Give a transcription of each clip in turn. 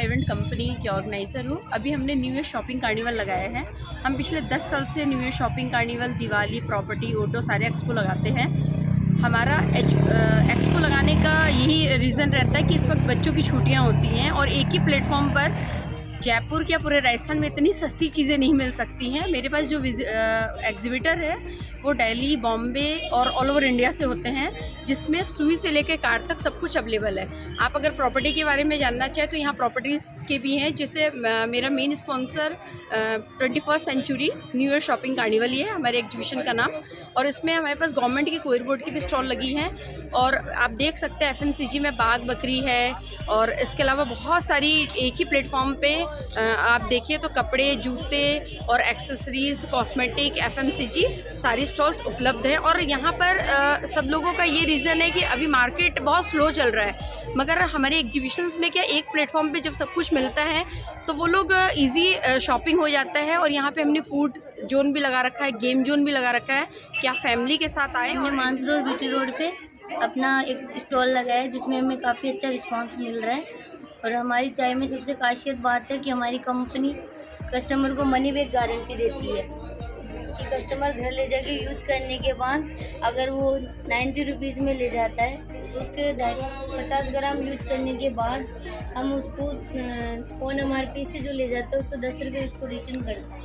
Event company की organiser हूँ। अभी हमने न्यू ईयर शॉपिंग कार्निवल लगाया है। हम पिछले 10 साल से new year shopping carnival, Diwali, property, auto सारे एक्सपो लगाते हैं। हमारा एक्सपो लगाने का यही रीज़न रहता है कि इस वक्त बच्चों की छुट्टियाँ होती हैं और एक ही प्लेटफॉर्म पर जयपुर या पूरे राजस्थान में इतनी सस्ती चीज़ें नहीं मिल सकती हैं। मेरे पास जो एग्जिबिटर है वो दिल्ली, बॉम्बे और ऑल ओवर इंडिया से होते हैं, जिसमें सुई से लेकर कार तक सब कुछ अवेलेबल है। आप अगर प्रॉपर्टी के बारे में जानना चाहें तो यहाँ प्रॉपर्टीज़ के भी हैं, जिससे मेरा main sponsor 21st century new year shopping carnival ही है हमारे एग्जीबिशन का नाम। और इसमें हमारे पास गवर्नमेंट की कोयर बोर्ड की भी स्टॉल लगी हैं और आप देख सकते हैं FMCG में बाग बकरी है और इसके अलावा बहुत सारी एक ही प्लेटफॉर्म पे आप देखिए तो कपड़े, जूते और एक्सेसरीज़, कॉस्मेटिक, FMCG सारी स्टॉल्स उपलब्ध हैं। और यहाँ पर सब लोगों का ये रीज़न है कि अभी मार्केट बहुत स्लो चल रहा है, मगर हमारे एग्जीबिशंस में क्या एक प्लेटफॉर्म पे जब सब कुछ मिलता है तो वो लोग इजी शॉपिंग हो जाता है। और यहाँ पे हमने फूड जोन भी लगा रखा है, गेम जोन भी लगा रखा है कि आप फैमिली के साथ आए। हमने मानसरोवर बीटी रोड पे अपना एक स्टॉल लगाया है जिसमें हमें काफ़ी अच्छा रिस्पांस मिल रहा है। और हमारी चाय में सबसे खासियत बात है कि हमारी कंपनी कस्टमर को मनी बैक गारंटी देती है कि कस्टमर घर ले जाके यूज करने के बाद अगर वो 90 रुपीज़ में ले जाता है तो उसके 50 ग्राम यूज करने के बाद हम उसको फ़ोन MRP से जो ले जाता है उसको 10 रुपये उसको रिटर्न करते हैं।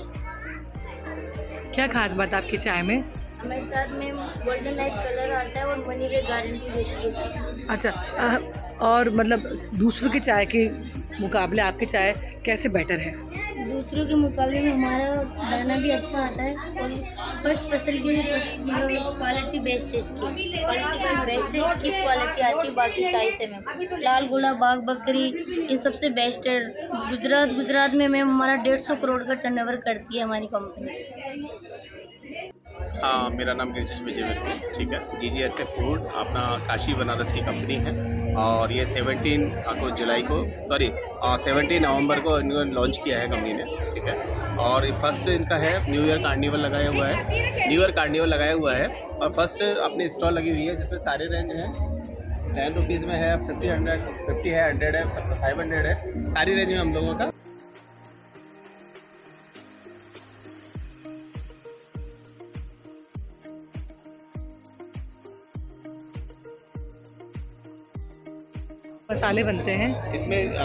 क्या खास बात आपकी चाय में? हमारे साथ में गोल्डन लाइट कलर आता है और मनी बैक गारंटी देती है। अच्छा, और मतलब दूसरों की चाय के मुकाबले आपकी चाय कैसे बेटर है? दूसरों के मुकाबले में हमारा दाना भी अच्छा आता है और फर्स्ट फसल की क्वालिटी बेस्ट है। इसकी क्वालिटी का बेस्ट है, इसकी क्वालिटी आती है बाकी चाय से में। लाल गोला, बाग बकरी इन सबसे बेस्ट है। गुजरात में मैम हमारा 150 करोड़ का टर्नओवर करती है हमारी कंपनी। हाँ, मेरा नाम गिरिश विजय, ठीक है। GGSA फूड अपना काशी बनारस की कंपनी है और ये 17 नवंबर को इन्होंने लॉन्च किया है कंपनी ने, ठीक है। और फर्स्ट इनका है न्यू ईयर कार्निवल लगाया हुआ है और फर्स्ट अपनी स्टॉल लगी हुई है जिसमें सारे रेंज हैं। 10 रुपीज़ में है, 50 है, 100 है, 500 है, सारी रेंज में हम लोगों का। मसाले बनते हैं इसमें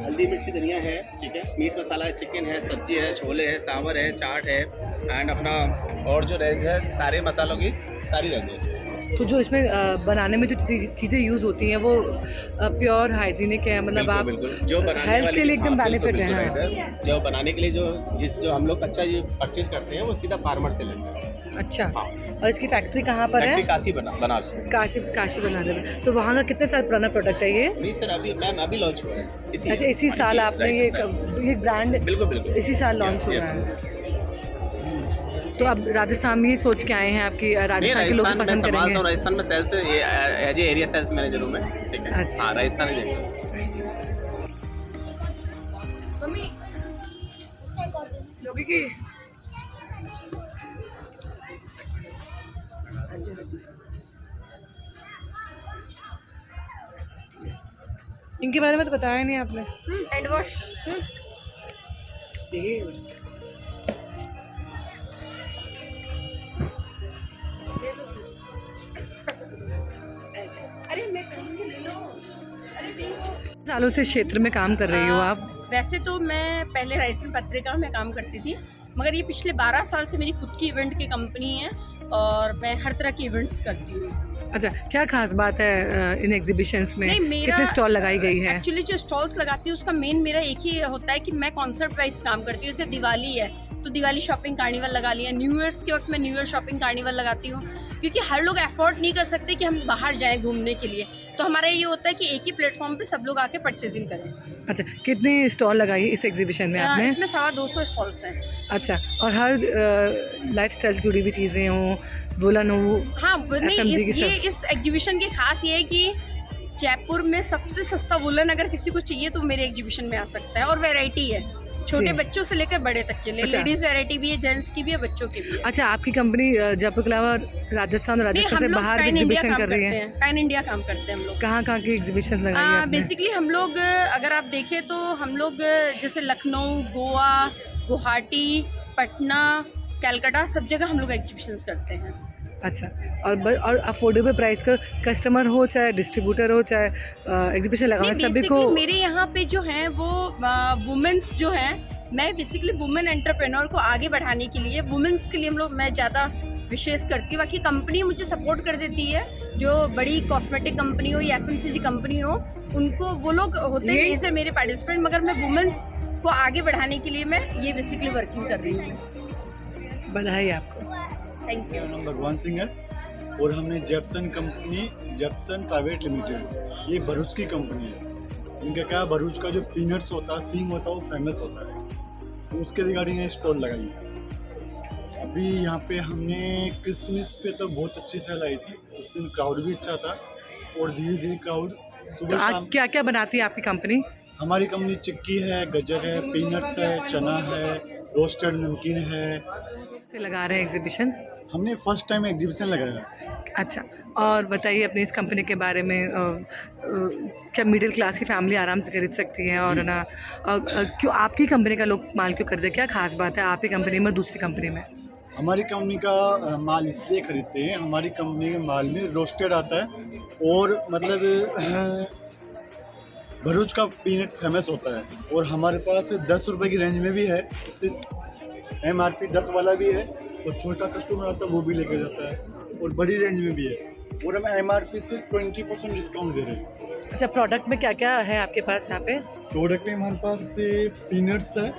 हल्दी, मिर्ची, धनिया है, ठीक है। मीट मसाला है, चिकन है, सब्जी है, छोले है, सांभर है, चाट है एंड अपना और जो रेंज है सारे मसालों की सारी रेंज है इसमें। तो जो इसमें बनाने में जो चीज़ें यूज़ होती हैं वो प्योर हाइजीनिक है, मतलब आप जो बनाने हेल्थ के लिए एकदम बेनिफिट है। जो बनाने के लिए जो हम लोग कच्चा ये परचेज करते हैं वो सीधा फार्मर से लेते हैं। अच्छा, हाँ। और इसकी फैक्ट्री कहाँ पर है? काशी बनारस। काशी बनारस। तो वहाँ का कितने साल पुराना प्रोडक्ट है ये? नहीं सर, अभी लॉन्च हुआ है। अच्छा, इसी साल आपने ये ब्रांड बिल्कुल इसी साल लॉन्च हुआ है। तो अब राजस्थान में ही सोच के आए हैं आपकी राजस्थान के लोग पसंद करेंगे? राजस्थान में sales as a area sales manager हूँ मैं, ठीक है। अच्छा। हाँ, राजस्थान में। इनके बारे में तो बताया नहीं आपने। हैंड वॉश सालों से क्षेत्र में काम कर रही हो आप? वैसे तो मैं पहले राजस्थान पत्रिका में काम करती थी, मगर ये पिछले 12 साल से मेरी खुद की इवेंट की कंपनी है और मैं हर तरह की इवेंट्स करती हूँ। अच्छा, क्या खास बात है इन एग्जीबिशंस में? कितने स्टॉल लगाई गई है? एक्चुअली जो स्टॉल्स लगाती हूँ उसका मेन मेरा एक ही होता है कि मैं कॉन्सेप्ट वाइज काम करती हूँ। जैसे दिवाली है तो दिवाली शॉपिंग कार्निवल लगा लिया, न्यू ईयर्स के वक्त मैं न्यू ईयर शॉपिंग कार्निवल लगाती हूँ, क्योंकि हर लोग अफोर्ड नहीं कर सकते कि हम बाहर जाएं घूमने के लिए। तो हमारा ये होता है कि एक ही प्लेटफॉर्म पे सब लोग आके परचेजिंग करें। अच्छा, कितने स्टॉल लगाई इस एग्जीबिशन में आपने? इसमें 250 स्टॉल्स हैं। अच्छा, और हर लाइफस्टाइल से जुड़ी हुई चीज़ें हों, वुलन हो? हाँ, नहीं, इस एग्जीबिशन की खास ये है कि जयपुर में सबसे सस्ता वुलन अगर किसी को चाहिए तो मेरे एग्जीबिशन में आ सकता है, और वैरायटी है छोटे जी। बच्चों से लेकर बड़े तक के लिए। अच्छा। लेडीज वैरायटी भी है, जेंट्स की भी है, बच्चों की भी है। अच्छा, आपकी कंपनी जयपुर के अलावा राजस्थान और नहीं, राजस्थान हम से लोग बाहर पैन इंडिया एग्जीबिशन काम कर रही करते है? हैं, पैन इंडिया काम करते हैं हम लोग। कहाँ की एग्जीबिशन लगाई है आपने? बेसिकली हम लोग अगर आप देखें तो हम लोग जैसे लखनऊ, गोवा, गुवाहाटी, पटना, कलकत्ता, सब जगह हम लोग एग्जीबिशंस करते हैं। अच्छा, और अफोर्डेबल प्राइस का कस्टमर हो चाहे डिस्ट्रीब्यूटर हो चाहे एग्जीबिशन लगाना नहीं, सभी को। बेसिकली मेरे यहाँ पे जो है वो वुमेन्स जो है, मैं बेसिकली वुमेन एंटरप्रेन्योर को आगे बढ़ाने के लिए वुमेन्स के लिए मैं ज़्यादा विशेष करती हूँ। बाकी कंपनी मुझे सपोर्ट कर देती है, जो बड़ी कॉस्मेटिक कंपनी हो या FMCG कंपनी हो, उनको वो लोग होते हैं जैसे मेरे पार्टिसिपेंट, मगर मैं वुमेन्स को आगे बढ़ाने के लिए मैं ये बेसिकली वर्किंग कर रही हूँ। बधाई आपको। Thank you. मेरा नाम भगवान सिंह है और हमने जेप्सन कंपनी, जेप्सन प्राइवेट लिमिटेड, ये भरूच की कंपनी है। इनका क्या, भरूच का जो पीनट्स होता है, सींग होता है, वो फेमस होता है, तो उसके रिगार्डिंग ये स्टॉल लगाई है। अभी यहाँ पे हमने क्रिसमस पे तो बहुत अच्छी सेल आई थी, उस दिन क्राउड भी अच्छा था और धीरे धीरे क्राउड तो सुबह शाम। क्या क्या बनाती है आपकी कंपनी? हमारी कंपनी चिक्की है, गज्जक है, पीनट्स है, चना है, रोस्टेड नमकीन है। से लगा रहे हैं एग्जीबिशन? हमने फर्स्ट टाइम एग्जीबिशन लगाया। अच्छा, और बताइए अपनी इस कंपनी के बारे में। क्या मिडिल क्लास की फैमिली आराम से खरीद सकती है? और ना क्यों आपकी कंपनी का लोग माल क्यों खरीदते? क्या खास बात है आपकी कंपनी में दूसरी कंपनी में? हमारी कंपनी का माल इसलिए खरीदते हैं, हमारी कंपनी के माल में रोस्टेड आता है और मतलब भरूच का पीनट फेमस होता है, और हमारे पास 10 रुपये की रेंज में भी है, इससे MRP 10 वाला भी है, और छोटा कस्टमर आता है वो भी लेके जाता है, और बड़ी रेंज में भी है, और हम MRP से 20% डिस्काउंट दे रहे हैं। अच्छा, प्रोडक्ट में क्या क्या है आपके पास यहाँ पे? प्रोडक्ट में हमारे पास से पीनट्स है,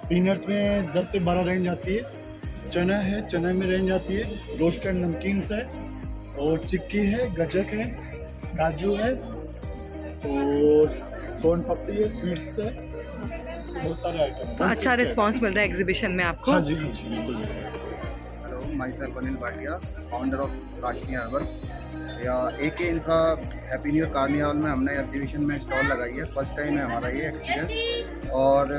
पीनट्स में 10 से 12 रेंज आती है, चना है, चना में रेंज आती है, रोस्टेड नमकीन्स है, और चिक्की है, गज्जक है, काजू है, और सोन पापड़ी है, स्वीट्स है, बहुत सारे आइटम। तो अच्छा रिस्पांस मिल रहा है एग्जीबिशन में आपको? हाँ जी, हाँ जी, बिल्कुल। Hello, my self Anil Bhatia, founder of Rashni herbal या AK infra happy new year carnival में हमने एग्जीबिशन में स्टॉल लगाई है। फर्स्ट टाइम है हमारा ये एक्सपीरियंस, और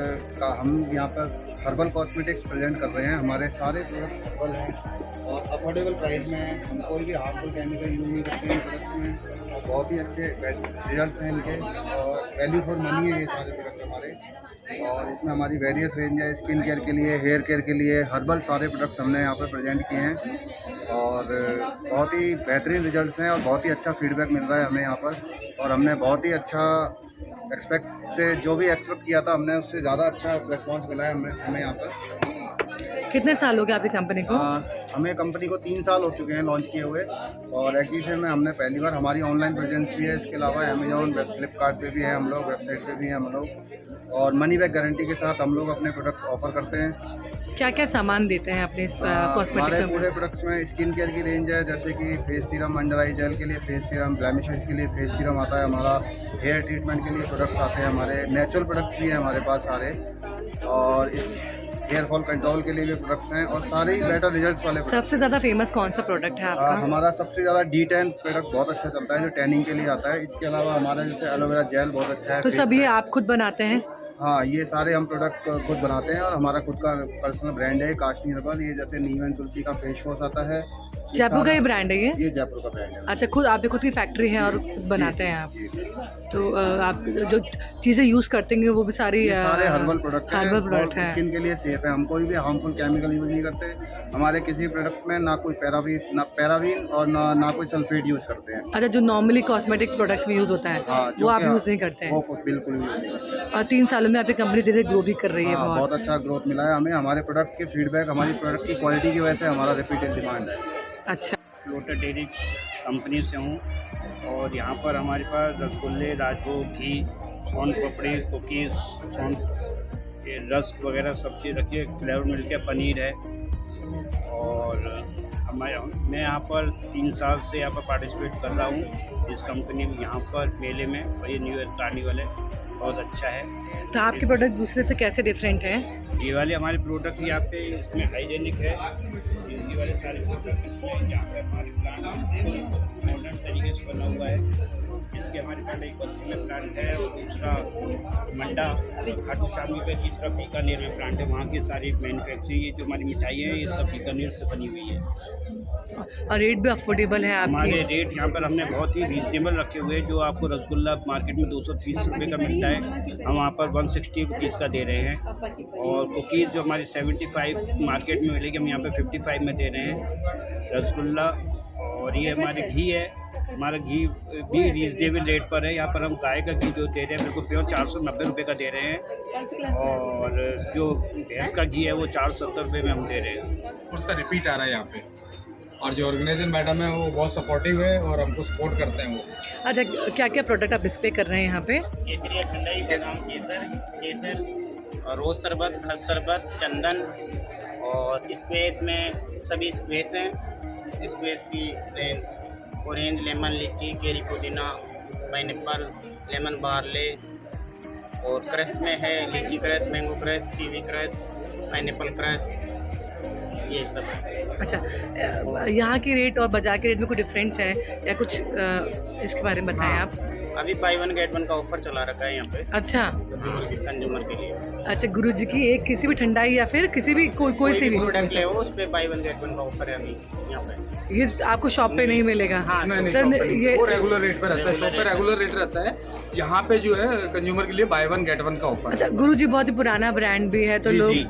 हम यहाँ पर हर्बल कॉस्मेटिक प्रेजेंट कर रहे हैं। हमारे सारे प्रोडक्ट्स हर्बल हैं और अफोर्डेबल प्राइस में हैं। हम कोई भी हार्मफुल केमिकल यूज़ नहीं करते हैं प्रोडक्ट्स में, और बहुत ही अच्छे रिजल्ट्स हैं इनके, और वैल्यू फॉर मनी है ये सारे प्रोडक्ट हमारे। और इसमें हमारी वेरियस रेंज है, स्किन केयर के लिए, हेयर केयर के लिए, हर्बल सारे प्रोडक्ट्स हमने यहाँ पर प्रेजेंट किए हैं, और बहुत ही बेहतरीन रिजल्ट्स हैं और बहुत ही अच्छा फीडबैक मिल रहा है हमें यहाँ पर। और हमने बहुत ही अच्छा जो भी एक्सपेक्ट किया था हमने उससे ज़्यादा अच्छा रिस्पॉन्स मिला है हमें यहाँ पर। कितने साल हो गए आपकी कंपनी को? हमें कंपनी को 3 साल हो चुके हैं लॉन्च किए हुए, और एग्जीबिशन में हमने पहली बार, हमारी ऑनलाइन प्रेजेंस भी है, इसके अलावा अमेजोन, फ्लिपकार्ट पे भी है हम लोग, वेबसाइट पे भी हैं हम लोग, और मनी बैक गारंटी के साथ हम लोग अपने प्रोडक्ट्स ऑफर करते हैं। क्या क्या सामान देते हैं अपने कॉस्मेटिक हमारे में? पूरे प्रोडक्ट्स में स्किन केयर की रेंज है, जैसे कि फेस सीरम, अंडर आई जेल के लिए फेस सीरम, ब्लेमिशेस के लिए फेस सीरम आता है हमारा, हेयर ट्रीटमेंट के लिए प्रोडक्ट्स आते हैं हमारे, नेचुरल प्रोडक्ट्स भी हैं हमारे पास सारे, और हेयर फॉल कंट्रोल के लिए भी प्रोडक्ट्स हैं, और सारे ही बेटर रिजल्ट्स वाले। सबसे ज़्यादा फेमस कौन सा प्रोडक्ट है आपका? हमारा सबसे ज़्यादा D10 प्रोडक्ट बहुत अच्छा चलता है, जो टैनिंग के लिए आता है। इसके अलावा हमारा जैसे एलोवेरा जेल बहुत अच्छा है। तो सब ये आप खुद बनाते हैं? हाँ, ये सारे हम प्रोडक्ट खुद बनाते हैं, और हमारा खुद का पर्सनल ब्रांड है काशनी हर्बल। ये जैसे नीम एंड तुलसी का फेस वॉश आता है, जयपुर का ही ब्रांड है ये? जयपुर का ब्रांड है। अच्छा, खुद आपकी खुद की फैक्ट्री है और खुद बनाते हैं आप? जी। तो आप जो चीज़ें यूज़ करते हैं वो भी सारी सारे हर्बल प्रोडक्ट हैं, हर्बल प्रोडक्ट है, स्किन के लिए सेफ है। हम कोई भी हार्मफुल केमिकल यूज़ नहीं करते हमारे किसी प्रोडक्ट में, ना कोई पैरावीन और ना कोई सल्फेट यूज़ करते हैं। अच्छा, जो नॉर्मली कॉस्मेटिक प्रोडक्ट्स में यूज़ होता है वो आप यूज़ नहीं करते हैं? वो बिल्कुल यूज़ नहीं करते। और 3 सालों में आपकी कंपनी धीरे ग्रो भी कर रही है। बहुत अच्छा ग्रोथ मिला है हमें, हमारे प्रोडक्ट के फीडबैक, हमारी प्रोडक्ट की क्वालिटी की वजह से हमारा रिपीटेड डिमांड है। अच्छा, लोटस डेयरी कंपनी से हूँ, और यहाँ पर हमारे पास रसगुल्ले, राजभोग, घी, सोन पापड़ी, कुकीज़, ये रस्क वगैरह सब चीज़ रखी है, फ्लेवर मिल्क है, पनीर है। और मैं यहाँ पर 3 साल से यहाँ पर पार्टिसिपेट कर रहा हूँ इस कंपनी में, यहाँ पर मेले में, और ये न्यू ईयर कार्निवल है, बहुत अच्छा है। तो आपके प्रोडक्ट दूसरे से कैसे डिफरेंट है? ये वाले हमारे प्रोडक्ट यहाँ पे इसमें हाइजेनिक है, ये वाले सारे प्रोडक्ट इसमें यहाँ पे हमारे प्लांट मॉडर्न तरीके से बना हुआ है, जिसके हमारे पास एक बच्ची में प्लांट है और दूसरा मंडा खाटू श्याम पे, तीसरा बीकानेर में प्लांट है। वहाँ की सारी मैन्युफैक्चरिंग, ये जो हमारी मिठाई है ये सब बीकानेर से बनी हुई है। और रेट भी अफोर्डेबल है हमारे आपके? रेट यहाँ पर हमने बहुत ही रीजनेबल रखे हुए हैं। जो आपको रसगुल्ला मार्केट में 230 रुपये का मिलता है, हम वहाँ पर 160 रुपीज़ का दे रहे हैं। और कुकीज़ जो हमारी 75 मार्केट में मिलेगी, हम यहाँ पे 55 में दे रहे हैं रसगुल्ला। और ये हमारे घी है, हमारा घी भी रीजनेबल रेट पर है। यहाँ पर हम गाय का घी जो दे रहे हैं बिल्कुल प्योर 490 रुपये का दे रहे हैं। और जो भैंस का घी है वो 470 रुपये में हम दे रहे हैं। उसका रिपीट आ रहा है यहाँ पे। और जो ऑर्गेनाइजर मैडम है वो बहुत सपोर्टिव है और हमको सपोर्ट करते हैं वो। अच्छा, क्या क्या प्रोडक्ट आप डिस्प्ले कर रहे हैं यहाँ पे? केसरिया ठंडाई, बादाम केसर और रोज़ शरबत, खस शरबत, चंदन और स्क्वेश में सभी स्क्वेश हैं। स्क्वेश की रेंज ऑरेंज, लेमन, लीची, केरी, पुदीना, पाइनएप्पल, लेमन बार्ले। और क्रश में है लीची crush, mango crush, kiwi crush, pineapple crush, ये सब है। अच्छा, यहाँ की रेट और बाजार के रेट में कोई डिफरेंस है या कुछ इसके बारे में बताएं आप? अभी बाई 1 गेट 1 का ऑफर चला रखा है यहाँ पे अच्छा, कंज्यूमर के लिए। अच्छा, गुरु जी की एक किसी भी ठंडाई या फिर किसी भी कोई से भी प्रोडक्ट ले उस पे बाई 1 गेट 1 का ऑफर है अभी यहाँ पे। ये आपको शॉप पे नहीं मिलेगा? हाँ, नहीं, तो शॉप पे नहीं। ये वो रेगुलर रेट पे रहता है, शॉप पे रेगुलर रेट रहता है। यहाँ पे जो है कंज्यूमर के लिए बाय 1 गेट 1 का ऑफर अच्छा, गुरु जी बहुत ही पुराना ब्रांड भी है तो जी, लोग जी।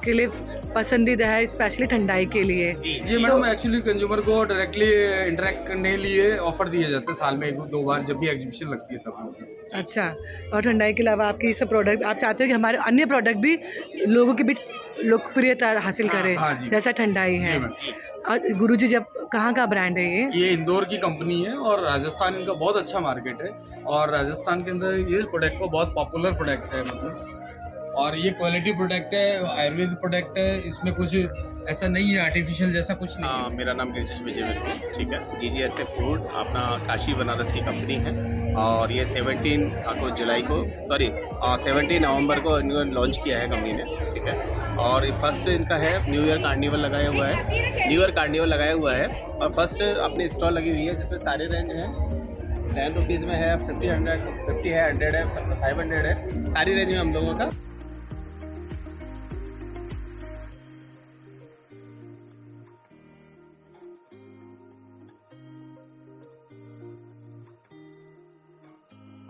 के लिए पसंदीदा है, स्पेशली ठंडाई के लिए। ये मैडम एक्चुअली कंज्यूमर को डायरेक्टली इंटरेक्ट करने के लिए ऑफर दिए जाते हैं साल में 1-2 बार, जब भी एग्जीबिशन लगती है तब। अच्छा, और ठंडाई के अलावा आपके ये सब प्रोडक्ट आप चाहते हो कि हमारे अन्य प्रोडक्ट भी लोगों के बीच लोकप्रियता हासिल करे, हाँ जी। जैसा ठंडाई है। और गुरु जी जब कहाँ का ब्रांड है ये? इंदौर की कंपनी है और राजस्थान इनका बहुत अच्छा मार्केट है। और राजस्थान के अंदर ये प्रोडक्ट को बहुत पॉपुलर प्रोडक्ट है मतलब। और ये क्वालिटी प्रोडक्ट है, आयुर्वेद प्रोडक्ट है, इसमें कुछ ऐसा नहीं है आर्टिफिशियल जैसा कुछ नहीं है। मेरा नाम गिरिश विजय वर्मा, ठीक है। GGSA फूड अपना काशी बनारस की कंपनी है और ये 17 नवंबर को इन्होंने लॉन्च किया है कंपनी ने, ठीक है। और फर्स्ट इनका है न्यू ईयर कार्निवल लगाया हुआ है। और फर्स्ट अपनी स्टॉल लगी हुई है जिसमें सारे रेंज हैं। 10 रुपीज़ में है, 50 है, 100 है, 500 है, सारी रेंज में हम लोगों का।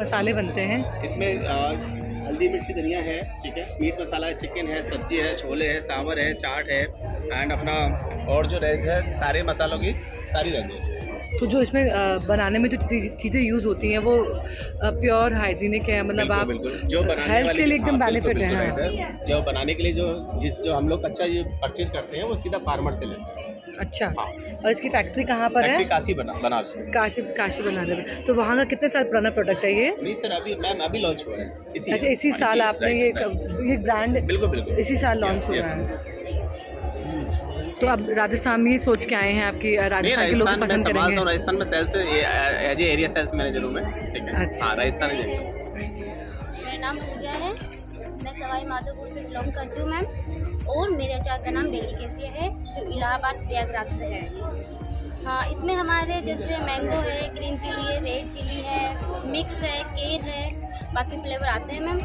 मसाले बनते हैं इसमें हल्दी, मिर्ची, धनिया है, ठीक है। मीट मसाला है, चिकन है, सब्जी है, छोले है, सांभर है, चाट है एंड अपना और जो रेंज है सारे मसालों की सारी रेंज है इसमें। तो जो इसमें बनाने में जो चीज़ें यूज़ होती हैं वो प्योर हाइजीनिक है, मतलब आप बिल्कुल जो बनाने हेल्थ वाली- के लिए एकदम हाँ, बेनिफिट बिल्कुल, है। बिल्कुल right है। जो बनाने के लिए जो हम लोग कच्चा ये परचेज करते हैं वो सीधा फार्मर से लेते हैं। अच्छा, हाँ। और इसकी फैक्ट्री कहाँ पर है? फैक्ट्री काशी बनारस में। काशी बनाने में। तो वहाँ का कितने साल पुराना प्रोडक्ट है ये? नहीं सर, अभी लॉन्च हुआ है अच्छा, इसी साल आपने ये ब्रांड बिल्कुल इसी साल लॉन्च हुआ Yes. है। तो अब राजस्थान में ये सोच के आए हैं आपकी राजस्थान के लोग राजस्थान में पसंद संभालता करेंगे? हूँ, राजस्थान में sales as area sales manager हूँ मैं, ठीक है। अच्छा। हाँ, राजस्थान ही देखता हूँ। मेरा नाम पूजा है, मैं सवाई माधोपुर से बिलोंग करती हूँ मैम। और मेरे अचार का नाम डेलिकेसिया है जो इलाहाबाद प्रयागराज से है। हाँ, इसमें हमारे जैसे मैंगो है, ग्रीन चिली है, रेड चिली है, मिक्स है, केर है, बाकी फ्लेवर आते हैं मैम।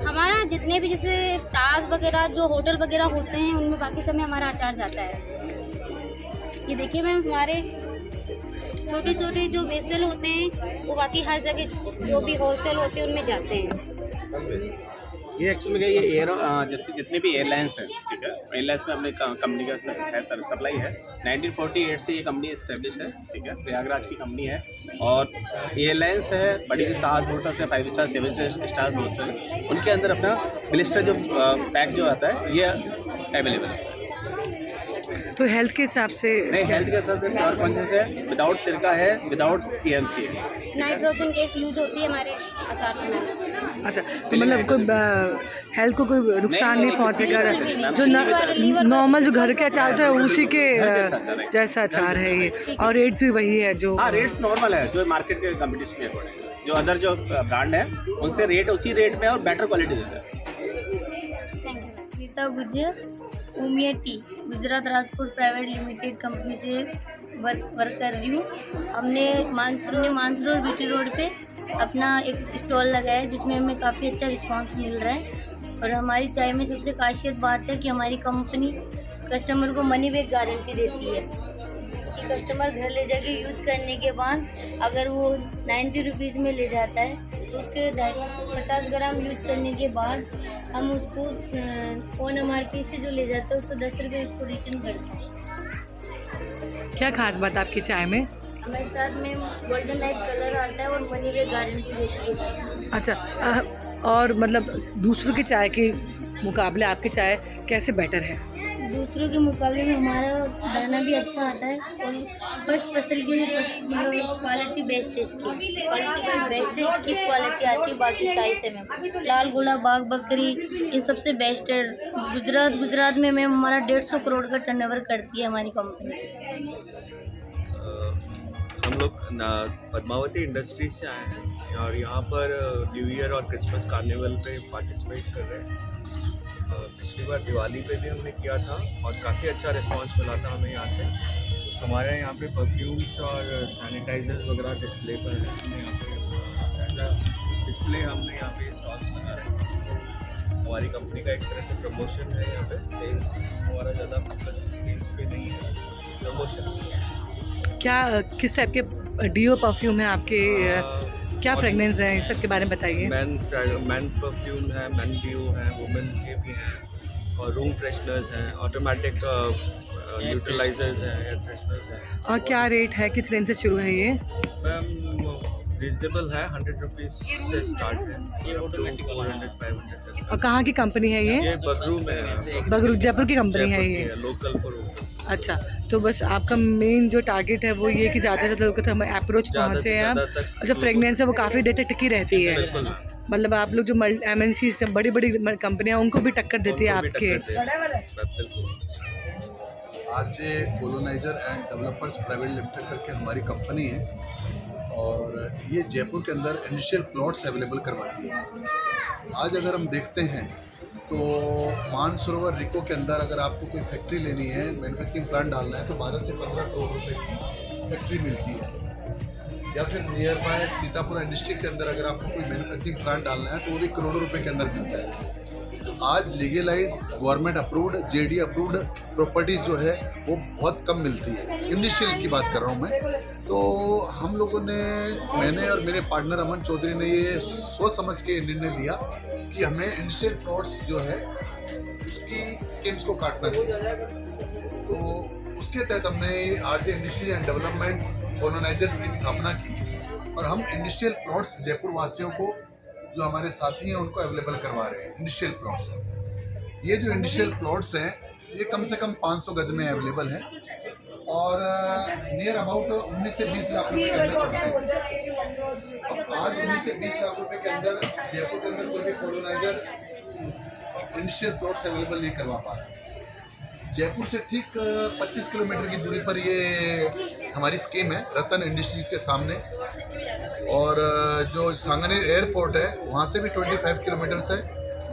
हमारा जितने भी जैसे ताज वगैरह जो होटल वगैरह होते हैं उनमें बाकी समय हमारा अचार जाता है। ये देखिए मैम, हमारे छोटे छोटे जो वेसल होते हैं वो बाकी हर जगह जो भी होटल होते हैं उनमें जाते हैं। ये एक्चुअली में ये जैसे जितने भी एयरलाइंस हैं, ठीक है, एयरलाइंस में अपने कंपनी का है सप्लाई है। 1948 से ये कंपनी इस्टेब्लिश है, ठीक है। प्रयागराज की कंपनी है और एयरलाइंस है, बड़ी ताज होटल है, 5 स्टार 7 स्टार होटल है, उनके अंदर अपना ब्लिस्टर जो पैक जो आता है ये अवेलेबल है। तो हेल्थ के हिसाब से नहीं, हेल्थ के हिसाब से प्योर कॉन्शियस है, विदाउट सिरका है, विदाउट CMC है। नाइट्रोजन गैस यूज होती है हमारे अचार में। अच्छा, तो मतलब कोई हेल्थ को कोई नुकसान नहीं पहुंचेगा? नहीं, जो नॉर्मल जो घर के अचार होता है उसी के जैसा अचार है। जैसा अचार है ये, और रेट्स भी वही है जो? हाँ, रेट्स नॉर्मल है जो मार्केट के कंपटीशन के अकॉर्डिंग। जो अदर जो ब्रांड है उनसे रेट उसी रेट में और बेटर क्वालिटी देता है। Geeta Gujjar, Umiya tea, Gujarat Rajkot private limited company से वर्क कर रही हूँ। हमने मानसरोवर बीटी रोड पे अपना एक स्टॉल लगाया है जिसमें हमें काफ़ी अच्छा रिस्पांस मिल रहा है। और हमारी चाय में सबसे खासियत बात है कि हमारी कंपनी कस्टमर को मनी बैक गारंटी देती है कि कस्टमर घर ले जाके यूज करने के बाद अगर वो 90 रुपीज़ में ले जाता है तो उसके 50 ग्राम यूज करने के बाद हम उसको ऑन MRP से जो ले जाता है उसको 10 रुपये उसको रिटर्न करते हैं। क्या खास बात आपकी चाय में? हमारे साथ में गोल्डन लाइट कलर आता है और मनी बैक गारंटी देती है। अच्छा, और मतलब दूसरों की चाय के मुकाबले आपकी चाय कैसे बेटर है? दूसरों के मुकाबले में हमारा दाना भी अच्छा आता है और फर्स्ट फसल की क्वालिटी बेस्ट है। इसकी क्वालिटी बेस्ट है, इसकी क्वालिटी आती है बाकी चाय से में। लाल गोला, बाग बकरी इन सबसे बेस्ट है। गुजरात में मैम हमारा 150 करोड़ का टर्नओवर करती है हमारी कंपनी। हम लोग पद्मावती इंडस्ट्रीज से आए हैं और यहाँ पर न्यू ईयर और क्रिसमस कार्निवल पे पार्टिसिपेट कर रहे हैं। पिछली बार दिवाली पे भी हमने किया था और काफ़ी अच्छा रिस्पांस मिला था हमें यहाँ से। हमारे यहाँ पे परफ्यूम्स और सैनिटाइजर्स वगैरह डिस्प्ले पर हैं। हमने यहाँ पे डिस्प्ले हमने यहाँ पे स्टॉल्स लगा रहे हैं। हमारी कंपनी का एक तरह से प्रमोशन है यहाँ पे। सेल्स हमारा ज़्यादा फोकस सेल्स पे नहीं है, प्रमोशन। क्या किस टाइप के डीओ परफ्यूम है आपके? क्या फ्रेगनेंस है, इस सब के बारे में बताइए। मैन परफ्यूम है, मैन डीओ है, वुमेन के भी हैं और रूम फ्रेशनर्स हैं, ऑटोमेटिक न्यूट्रलाइजर्स हैं, एयर फ्रेशनर्स हैं। और क्या रेट है, किस रेंज से शुरू है ये? मैम रीजनेबल है, 100 रुपीज़ से स्टार्ट है, ये 400-500 तक। और कहाँ की कंपनी है ये? ये बगरू में है। बगरू जयपुर की कंपनी है ये? Local for. अच्छा, तो बस आपका मेन जो टारगेट है वो ये कि ज़्यादा से ज़्यादा लोगों तक हम अप्रोच पहुँचे हैं। और जो फ्रेगनेंस है वो काफ़ी देर तक टिकी रहती है। मतलब आप लोग जो MNC से बड़ी बड़ी कंपनियाँ उनको भी टक्कर देती है आपके। RJ coloniser and developers private limited करके हमारी कंपनी है और ये जयपुर के अंदर इंडस्ट्रियल प्लॉट्स अवेलेबल करवाती है। आज अगर हम देखते हैं तो मानसरोवर रिको के अंदर अगर आपको कोई फैक्ट्री लेनी है, मैन्युफैक्चरिंग प्लांट डालना है तो 12 से 15 करोड़ रुपए की फैक्ट्री मिलती है। या फिर नियर बाय सीतापुर इंडस्ट्री के अंदर अगर आपको कोई मैन्युफैक्चरिंग प्लांट डालना है तो वो भी करोड़ों रुपए के अंदर मिलता है। आज legalise government approved JD approved properties जो है वो बहुत कम मिलती है। इंडस्ट्रियल की बात कर रहा हूँ मैं। तो हम लोगों ने, मैंने और मेरे पार्टनर अमन चौधरी ने ये सोच समझ के निर्णय लिया कि हमें इंडस्ट्रियल प्लॉट्स जो है उसकी स्कीम्स को काटना चाहिए। तो उसके तहत हमने RJ इंडस्ट्री एंड डेवलपमेंट कोलोनाइजर्स की स्थापना की और हम इंडस्ट्रियल प्लॉट्स जयपुर वासियों को, जो हमारे साथी हैं, उनको अवेलेबल करवा रहे हैं इंडस्ट्रियल प्लॉट्स। ये जो इंडस्ट्रियल प्लॉट्स हैं ये कम से कम 500 गज में अवेलेबल है और नियर अबाउट 19 से 20 लाख रुपए के अंदर पड़ते हैं। आज 19 से 20 लाख रुपए के अंदर जयपुर के अंदर कोई भी कोलोनाइजर इंडस्ट्रियल प्लॉट्स अवेलेबल नहीं करवा पा रहा। जयपुर से ठीक 25 किलोमीटर की दूरी पर ये हमारी स्कीम है, रतन इंडस्ट्री के सामने। और जो सांगनेर एयरपोर्ट है वहाँ से भी 25 किलोमीटर्स है,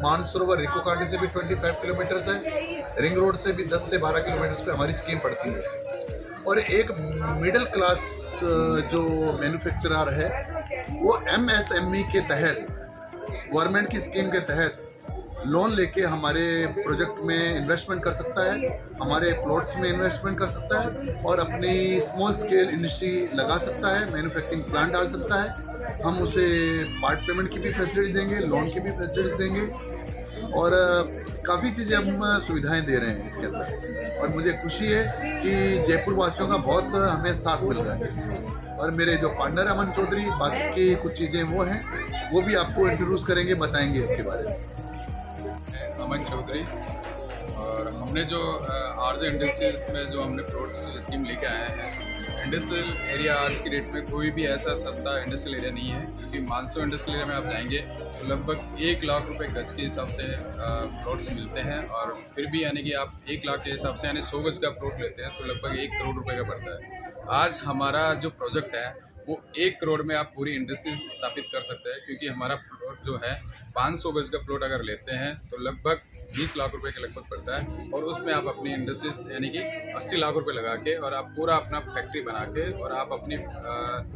मानसरोवर रिको कांडी से भी 25 किलोमीटर्स है, रिंग रोड से भी 10 से 12 किलोमीटर्स पे हमारी स्कीम पड़ती है। और एक मिडिल क्लास जो मैन्युफैक्चरर है वो MSME के तहत, गवर्नमेंट की स्कीम के तहत लोन लेके हमारे प्रोजेक्ट में इन्वेस्टमेंट कर सकता है, हमारे प्लॉट्स में इन्वेस्टमेंट कर सकता है और अपनी स्मॉल स्केल इंडस्ट्री लगा सकता है, मैन्युफैक्चरिंग प्लांट डाल सकता है। हम उसे पार्ट पेमेंट की भी फैसिलिटी देंगे, लोन की भी फैसिलिटीज देंगे और काफ़ी चीज़ें हम सुविधाएं दे रहे हैं इसके अंदर। और मुझे खुशी है कि जयपुर वासियों का बहुत हमें साथ मिल रहा है। और मेरे जो पार्टनर अमन चौधरी, बाकी की कुछ चीज़ें वो हैं, वो भी आपको इंट्रोड्यूस करेंगे, बताएंगे इसके बारे में। अमन चौधरी, और हमने जो RJ इंडस्ट्रीज में जो हमने प्लॉट्स स्कीम लेके आए हैं, इंडस्ट्रियल एरिया आज की डेट में कोई भी ऐसा सस्ता इंडस्ट्रियल एरिया नहीं है। क्योंकि मानसरोवर इंडस्ट्रियल एरिया में आप जाएंगे तो लगभग 1 लाख रुपए गज के हिसाब से प्लॉट्स मिलते हैं। और फिर भी यानी कि आप 1 लाख के हिसाब से यानी 100 गज का प्लॉट लेते हैं तो लगभग 1 करोड़ रुपए का पड़ता है। आज हमारा जो प्रोजेक्ट है वो 1 करोड़ में आप पूरी इंडस्ट्रीज स्थापित कर सकते हैं। क्योंकि हमारा प्लॉट जो है 500 गज का प्लॉट अगर लेते हैं तो लगभग 20 लाख रुपए के लगभग पड़ता है, और उसमें आप अपनी इंडस्ट्रीज यानी कि 80 लाख रुपए लगा के और आप पूरा अपना फैक्ट्री बना के और आप अपनी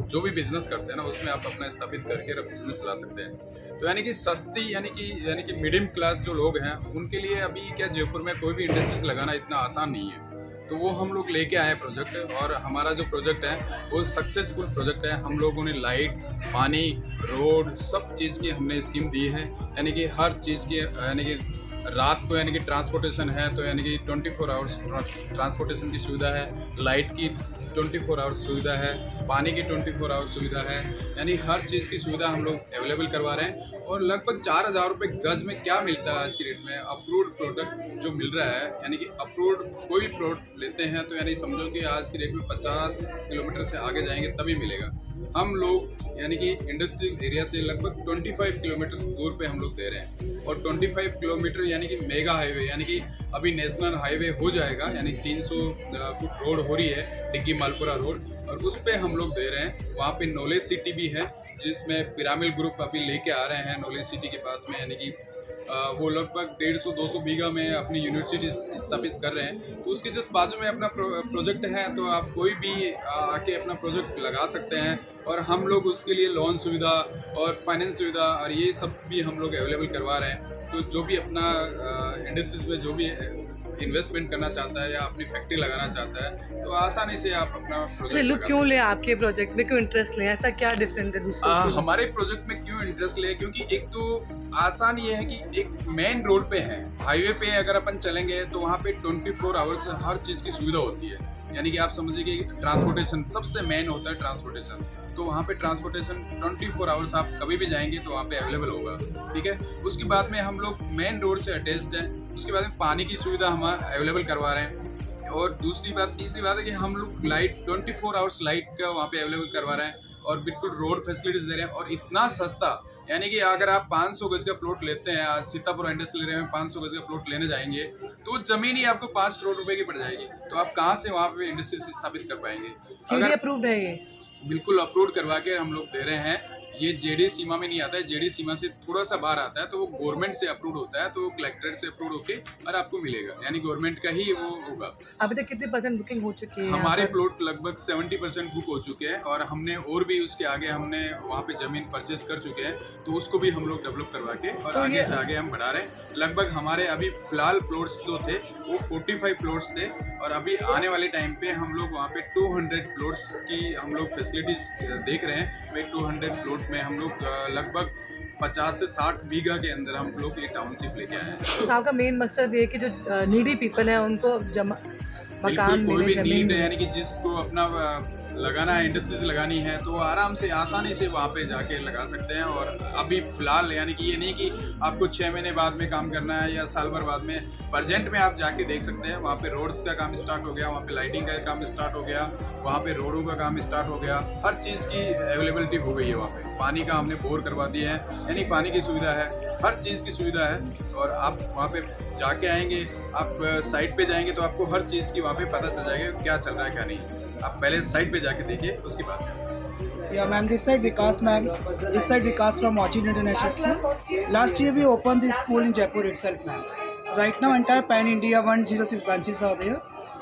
जो भी बिजनेस करते हैं ना उसमें आप अपना स्थापित करके बिजनेस चला सकते हैं। तो यानी कि सस्ती यानी कि मीडियम क्लास जो लोग हैं उनके लिए अभी क्या जयपुर में कोई भी इंडस्ट्रीज लगाना इतना आसान नहीं है। तो वो हम लोग लेके आए प्रोजेक्ट, और हमारा जो प्रोजेक्ट है वो सक्सेसफुल प्रोजेक्ट है। हम लोगों ने लाइट, पानी, रोड सब चीज़ की हमने स्कीम दी है, यानी कि हर चीज़ की, यानी कि रात को यानी कि ट्रांसपोर्टेशन है तो यानी कि 24 आवर्स ट्रांसपोर्टेशन की सुविधा है, लाइट की 24 आवर्स सुविधा है, पानी की 24 आवर्स सुविधा है, यानी हर चीज़ की सुविधा हम लोग अवेलेबल करवा रहे हैं। और लगभग 4,000 रुपये गज में क्या मिलता है आज की डेट में, अप्रूव्ड प्रोडक्ट जो मिल रहा है, यानी कि अप्रूव्ड कोई भी प्रोडक्ट लेते हैं तो यानी समझो कि आज की डेट में 50 किलोमीटर से आगे जाएंगे तभी मिलेगा। हम लोग यानी कि इंडस्ट्रियल एरिया से लगभग 25 किलोमीटर दूर पे हम लोग दे रहे हैं, और 25 किलोमीटर यानी कि मेगा हाईवे, यानी कि अभी नेशनल हाईवे हो जाएगा, यानी 300 फुट रोड हो रही है, डिग्गी मालपुरा रोड, और उस पर हम लोग दे रहे हैं। वहाँ पे नॉलेज सिटी भी है जिसमें पिरामिल ग्रुप अभी लेके आ रहे हैं नॉलेज सिटी के पास में, यानी कि वो लगभग 150-200 बीघा में अपनी यूनिवर्सिटी स्थापित कर रहे हैं। तो उसके जस्ट बाजू में अपना प्रोजेक्ट है, तो आप कोई भी आके अपना प्रोजेक्ट लगा सकते हैं, और हम लोग उसके लिए लोन सुविधा और फाइनेंस सुविधा और ये सब भी हम लोग अवेलेबल करवा रहे हैं। तो जो भी अपना इंडस्ट्रीज में जो भी इन्वेस्टमेंट करना चाहता है या अपनी फैक्ट्री लगाना चाहता है तो आसानी से आप अपना प्रोजेक्ट लोग क्यों ले आपके प्रोजेक्ट में, क्यों इंटरेस्ट लें, ऐसा क्या डिफरेंट है दूसरों से? हमारे प्रोजेक्ट में क्यों इंटरेस्ट ले, क्योंकि एक तो आसान ये है कि एक मेन रोड पे है, हाईवे पे अगर अपन चलेंगे तो वहाँ पे 24 आवर्स हर चीज़ की सुविधा होती है। यानी कि आप समझिए कि ट्रांसपोर्टेशन सबसे मेन होता है ट्रांसपोर्टेशन, तो वहाँ पे ट्रांसपोर्टेशन 24 आवर्स आप कभी भी जाएंगे तो वहाँ पे अवेलेबल होगा, ठीक है। उसके बाद में हम लोग मेन रोड से अटैच्ड हैं, उसके बाद में पानी की सुविधा हम अवेलेबल करवा रहे हैं, और तीसरी बात है कि हम लोग लाइट 24 आवर्स लाइट का वहाँ पे अवेलेबल करवा रहे हैं, और बिल्कुल रोड फैसिलिटीज दे रहे हैं, और इतना सस्ता, यानी कि अगर आप 500 गज का प्लॉट लेते हैं, आज सीतापुर इंडस्ट्रियल एरिया में 500 गज का प्लॉट लेने जाएंगे तो ज़मीन ही आपको 5 करोड़ रुपए की पड़ जाएगी। तो आप कहाँ से वहाँ पे इंडस्ट्री स्थापित कर पाएंगे? अगर अप्रूव्ड है ये, बिल्कुल अप्रूव करवा के हम लोग दे रहे हैं। ये जेडी सीमा में नहीं आता है, जेडी सीमा से थोड़ा सा बाहर आता है, तो वो गवर्नमेंट से अप्रूव होता है, तो वो कलेक्ट्रेट से अप्रूव होके और आपको मिलेगा, यानी गवर्नमेंट का ही वो होगा। अभी तक कितने % बुकिंग हो चुकी है? हमारे प्लॉट लगभग 70% बुक हो चुके हैं, और हमने और भी उसके आगे हमने वहाँ पे ज़मीन परचेज कर चुके हैं, तो उसको भी हम लोग डेवलप करवा के और तो आगे से आगे हम बढ़ा रहे हैं। लगभग हमारे अभी फ़िलहाल प्लॉट्स जो थे वो 45 प्लॉट्स थे, और अभी आने वाले टाइम पे हम लोग वहाँ पे 200 प्लॉट्स की हम लोग फैसिलिटीज़ देख रहे हैं। भाई 200 प्लॉट में हम लोग लगभग 50 से 60 बीघा के अंदर हम लोग ये टाउनशिप लेके आए हैं। तो आपका मेन मकसद ये कि जो नीडी पीपल है उनको मकान कोई भी मिले, नीड जमीन है, यानी कि जिसको अपना लगाना है, इंडस्ट्रीज लगानी है, तो आराम से आसानी से वहाँ पे जाके लगा सकते हैं। और अभी फ़िलहाल यानी कि ये नहीं कि आपको 6 महीने बाद में काम करना है या साल भर बाद में, प्रजेंट में आप जाके देख सकते हैं। वहाँ पे रोड्स का काम स्टार्ट हो गया, वहाँ पे लाइटिंग का काम स्टार्ट हो गया, वहाँ पे रोडों का काम स्टार्ट हो गया, हर चीज़ की अवेलेबिलिटी हो गई है वहाँ पे। पानी का हमने बोर करवा दिए हैं, यानी पानी की सुविधा है, हर चीज़ की सुविधा है। और आप वहाँ पे जाके आएंगे, आप साइट पे जाएंगे तो आपको हर चीज़ की वहाँ पे पता चल जाएगा क्या चल रहा है क्या नहीं। आप पहले साइट पे जाके देखिए, उसके बाद। Yeah, ma'am. This side Vikas, ma'am. This side Vikas from Orchid International School. Last year we opened this school in Jaipur itself, ma'am. Right now entire Pan India 106 branches are there.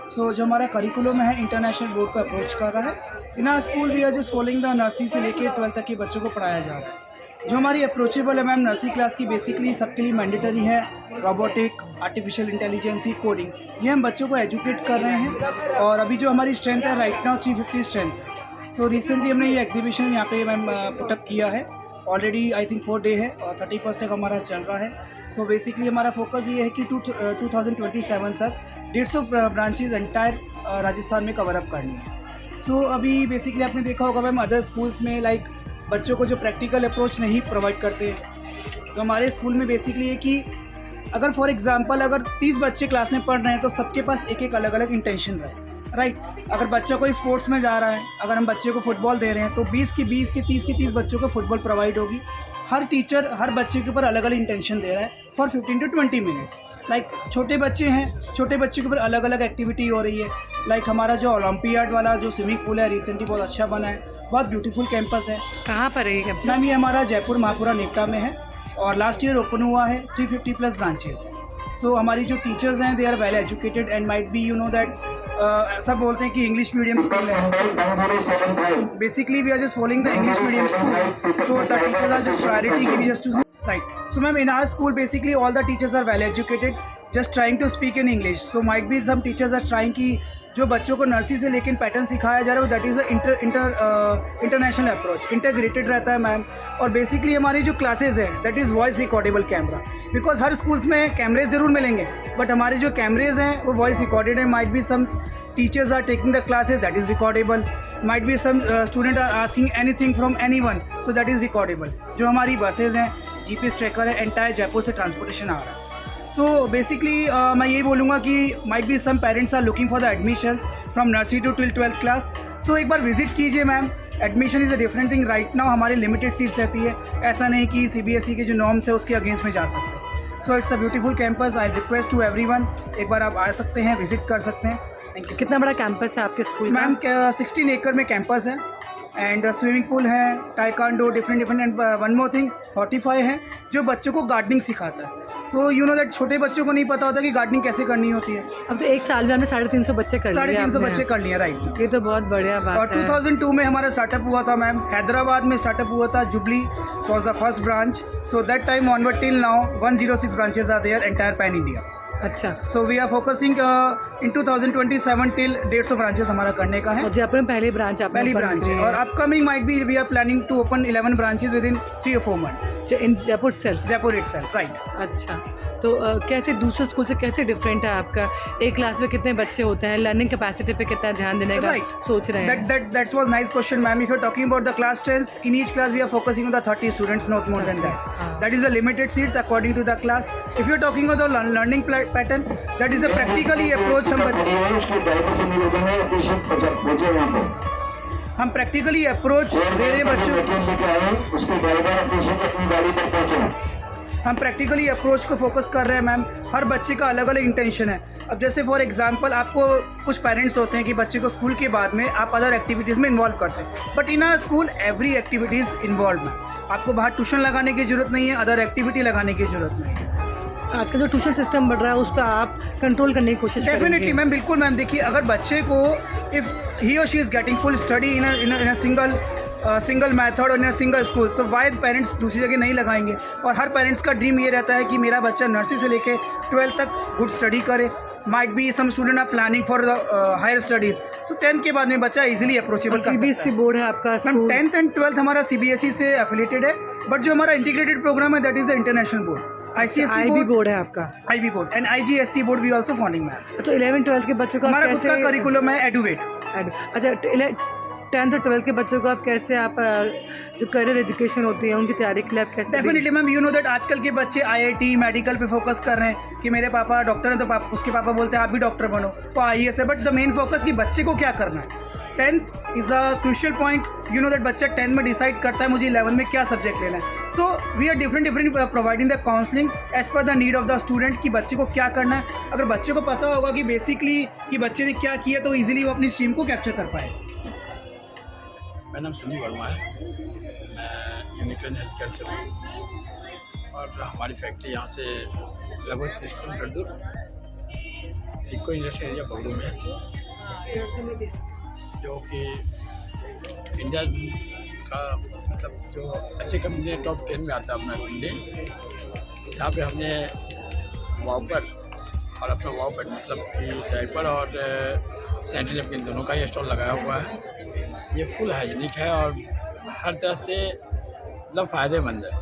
So जो हमारा curriculum है international board को approach कर रहा है। In our school we are just following the nursery से लेके 12th तक के बच्चों को पढ़ाया जा रहा है। जो हमारी अप्रोचेबल है मैम, नर्सरी क्लास की बेसिकली सबके लिए मैंडेटरी है, रोबोटिक, आर्टिफिशियल इंटेलिजेंस, कोडिंग, ये हम बच्चों को एजुकेट कर रहे हैं। और अभी जो हमारी स्ट्रेंथ है राइट नाउ 350 स्ट्रेंथ है। सो रिसेंटली हमने ये एग्जीबिशन यहाँ पे मैम पुटअप किया है, ऑलरेडी आई थिंक 4 डे है और 31 तक हमारा चल रहा है। सो बेसिकली हमारा फोकस ये है कि 2027 तक 150 ब्रांचेज एंटायर राजस्थान में कवर अप करनी है। सो अभी बेसिकली आपने देखा होगा मैम अदर स्कूल्स में लाइक बच्चों को जो प्रैक्टिकल अप्रोच नहीं प्रोवाइड करते, तो हमारे स्कूल में बेसिकली है कि अगर फॉर एग्जांपल अगर 30 बच्चे क्लास में पढ़ रहे हैं तो सबके पास एक एक अलग अलग इंटेंशन रहे, राइट। अगर बच्चा कोई स्पोर्ट्स में जा रहा है, अगर हम बच्चे को फुटबॉल दे रहे हैं तो 20 की 20 की 30 की 30 बच्चों को फुटबॉल प्रोवाइड होगी। हर टीचर हर बच्चे के ऊपर अलग अलग इंटेंशन दे रहा है फॉर 15 to 20 मिनट्स। लाइक छोटे बच्चे हैं, छोटे बच्चे के ऊपर अलग अलग एक्टिविटी हो रही है। लाइक हमारा जो ओलंपियाड वाला जो स्विमिंग पूल है रिसेंटली बहुत अच्छा बना है, बहुत ब्यूटीफुल कैंपस है। कहाँ पर है ये कैंपस? मैम ये हमारा जयपुर महापुरा नेपटा में है और लास्ट ईयर ओपन हुआ है, 350+ ब्रांचेज है। सो हमारी जो टीचर्स हैं they are well educated and might be you know that सब बोलते हैं कि इंग्लिश मीडियम स्कूल है, basically we are just following the English medium school, so the teachers are just priority giving just to write. So ma'am in our school basically all the teachers are well educated, just trying to speak in English. So might be some teachers are trying कि जो बच्चों को nursery से लेकिन pattern सिखाया जा रहा है that is international approach, integrated रहता है मैम. और बेसिकली हमारी जो क्लासेज हैं that is voice recordable camera, because her schools में कैमरेज ज़रूर मिलेंगे बट हमारे जो कैमरेज हैं वो वॉइस रिकॉर्डेड है. Might be some teachers are taking the classes that is recordable, might be some student are asking anything from anyone so that is recordable. जो हमारी बसेज हैं GPS ट्रैकर है, entire Jaipur से transportation आ रहा है. So basically मैं यही बोलूँगा कि might be some parents are looking for the admissions from nursery to till 12th class. So एक बार विजिट कीजिए ma'am. Admission is a different thing. Right now हमारी लिमिटेड सीट्स रहती है, ऐसा नहीं कि CBSE के जो नॉर्म्स है उसके अगेंस्ट में जा सकते. So it's a beautiful campus. I request to everyone, एक बार आप आ सकते हैं, विजिट कर सकते हैं. Thank you. कितना बड़ा कैंपस है आपके स्कूल मैम 16 एकड़ में कैंपस है एंड स्विमिंग पूल है, taekwondo, different and one more thing fortify है जो बच्चों को गार्डनिंग सिखाता है. सो यू नो दैट छोटे बच्चों को नहीं पता होता कि गार्डनिंग कैसे करनी होती है. अब तो एक साल में हमने 350 बच्चे कर लिए. 350 बच्चे कर लिए राइट. ये तो बहुत बढ़िया बात और है. 2002 में हमारा स्टार्टअप हुआ था मैम, हैदराबाद में स्टार्टअप हुआ था. Jubilee was the first branch. So that time onward till now 106 branches are there entire pan India. अच्छा. So we are focusing in 2027 till 150 branches हमारा करने का है. और जयपुर में पहली ब्रांच है और upcoming might be we are planning to open 11 branches within 3 or 4 months. In Jaipur itself right. अच्छा. तो कैसे दूसरे स्कूल से कैसे डिफरेंट है आपका? एक क्लास में कितने बच्चे होते हैं? लर्निंग कैपेसिटी पे कितना ध्यान देने का सोच रहे हैं? That was nice question, ma'am. If you're talking about the class strengths, in each class we are focusing on the 30 students, not more than that. That is the limited seats according to the class. If you're talking about the learning pattern, that is a practically approach. हम practically approach दे रहे बच्चों, हम practically approach को focus कर रहे हैं ma'am. हर बच्चे का अलग अलग इंटेंशन है. अब जैसे फॉर एग्जांपल आपको कुछ पेरेंट्स होते हैं कि बच्चे को स्कूल के बाद में आप अदर एक्टिविटीज़ में इन्वॉल्व करते हैं, but in our school every activities involve ma'am. आपको बाहर ट्यूशन लगाने की ज़रूरत नहीं है, अदर एक्टिविटी लगाने की ज़रूरत नहीं है. आजकल जो ट्यूशन सिस्टम बढ़ रहा है उस पर आप कंट्रोल करने की कोशिश करेंगे? डेफिनेटली मैम, बिल्कुल मैम. देखिए अगर बच्चे को इफ़ ही और she is getting full study in a single method और in a single school, so why parents दूसरी जगह नहीं लगाएंगे. और हर पेरेंट्स का ड्रीम ये रहता है कि मेरा बच्चा नर्सरी से लेके 12th तक गुड स्टडी करे. Might be some student are planning for the higher studies, सो 10th के बाद में बच्चा इजीली अप्रोचेबल कर सकता है. CBSE बोर्ड है आपका मैम. 10th एंड 12th हमारा CBSE से एफिलेटेड है, बट जो हमारा इंटीग्रेटेड प्रोग्राम है that is the international board. IB board है आपका. IB board and IGSC board we also following ma'am. तो 11-12 के बच्चों का हमारा खुद का करिकुलम है एडुवेट. अच्छा. 10th और 12th के बच्चों को आप कैसे आप जो करियर एजुकेशन होती है उनकी तैयारी के लिए आप कैसे? Definitely ma'am, you know that आजकल के बच्चे IIT मेडिकल पे फोकस कर रहे हैं कि मेरे पापा डॉक्टर हैं तो उसके पापा बोलते हैं आप भी डॉक्टर बनो, तो IAS है. बट द मेन फोकस कि बच्चे को क्या करना है. 10th is a crucial point. You know that बच्चा 10th में डिसाइड करता है मुझे 11 में क्या सब्जेक्ट लेना है. तो we are different providing the counselling as per the need of the student कि बच्चे को क्या करना है. अगर बच्चे को पता होगा कि बेसिकली कि बच्चे ने क्या किया तो ईजिली वो अपनी स्ट्रीम को कैप्चर कर पाए. मेरा नाम सनी वर्मा है, मैं यूनिकॉर्न हेल्थ केयर से हूँ और हमारी फैक्ट्री यहाँ से लगभग 30 किलोमीटर दूर इको इंडस्ट्रियल एरिया बगड़ू में है, जो कि इंडिया का मतलब जो अच्छे कंपनी टॉप 10 में आता है अपना इंडिया. यहाँ पे हमने वापर और अपना वापर मतलब कि डायपर और सैनिटरी नैपकिन दोनों का ही स्टॉल लगाया हुआ है. ये फुल हाइजीनिक है और हर तरह से मतलब फ़ायदेमंद है.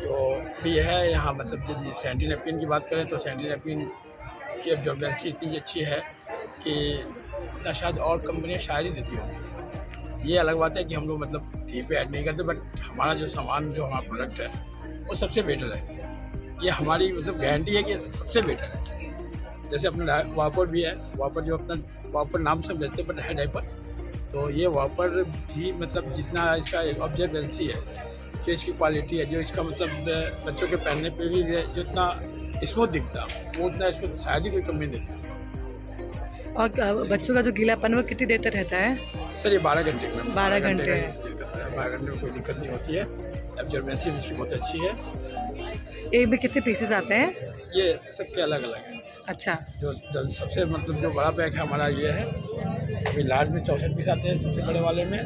तो भी है यहाँ मतलब यदि सैनिटरी नैपकिन की बात करें तो सैनिटरी नैपकिन की एब्जॉर्बेंसी इतनी अच्छी है कि इतना शायद और कंपनियाँ शायद ही देती होंगी. ये अलग बात है कि हम लोग मतलब टी पे ऐड नहीं करते, बट हमारा जो सामान जो हमारा प्रोडक्ट है वो सबसे बेटर है. ये हमारी मतलब गारंटी है कि सबसे बेटर है. जैसे अपना वापर भी है, वापर जो अपना वापर नाम से देते बट है डायपर, तो ये वापर भी मतलब जितना इसका ऑब्जर्वेंसी है, जो इसकी क्वालिटी है, जो इसका मतलब बच्चों के पहनने पे भी जितना स्मूथ दिखता वो उतना इसमें शायद ही कोई कमी नहीं देती. और बच्चों का जो गीलापन वो कितनी देर तक रहता है? सर ये 12 घंटे में 12 घंटे 12 घंटे में कोई दिक्कत नहीं होती है. एब्जॉर्बेंसी भी इसकी बहुत अच्छी है. एक में कितने पीसेस आते हैं? ये सबके अलग अलग हैं। अच्छा, जो सबसे मतलब जो बड़ा पैक है हमारा ये है। अभी लार्ज में 64 पीस आते हैं, सबसे बड़े वाले में।